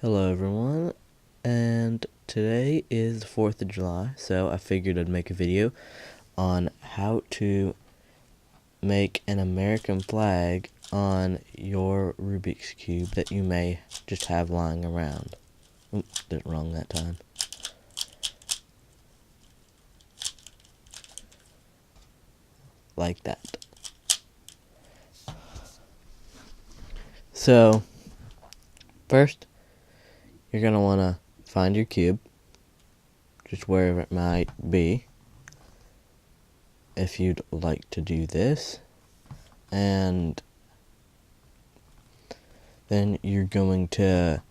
Hello everyone, and today is the 4th of July, so I figured I'd make a video on how to make an American flag on your Rubik's Cube that you may just have lying around. Oops, did it wrong that time. Like that. So, first, you're going to want to find your cube, just wherever it might be, if you'd like to do this. And then you're going to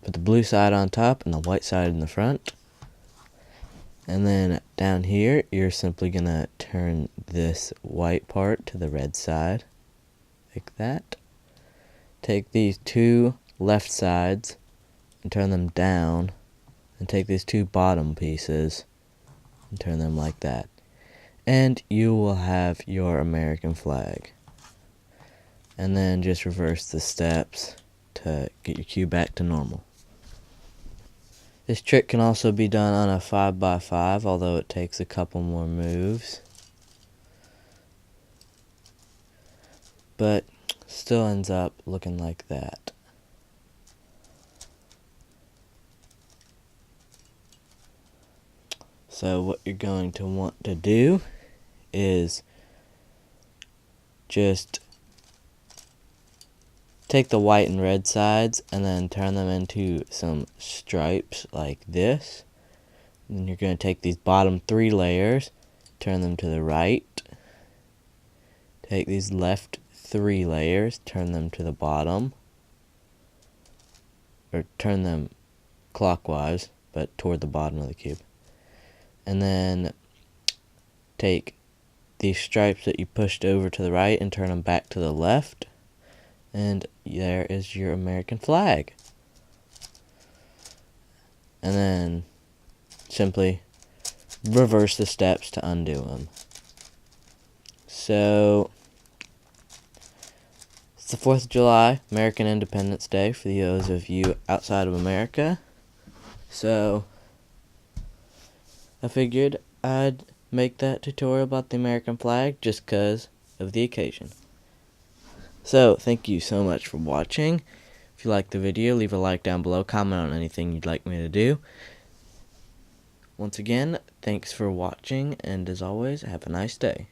put the blue side on top and the white side in the front. And then down here, you're simply going to turn this white part to the red side, like that. Take these two left sides and turn them down, and take these two bottom pieces and turn them like that. And you will have your American flag. And then just reverse the steps to get your cube back to normal. This trick can also be done on a 5x5, although it takes a couple more moves. But still ends up looking like that. So what you're going to want to do is just take the white and red sides and then turn them into some stripes like this. And then you're going to take these bottom 3 layers, turn them to the right. Take these left 3 layers, turn them to the bottom. Or turn them clockwise, but toward the bottom of the cube. And then take these stripes that you pushed over to the right and turn them back to the left. And there is your American flag. And then simply reverse the steps to undo them. So it's the 4th of July, American Independence Day, for those of you outside of America. So I figured I'd make that tutorial about the American flag just because of the occasion. So, thank you so much for watching. If you liked the video, leave a like down below, comment on anything you'd like me to do. Once again, thanks for watching, and as always, have a nice day.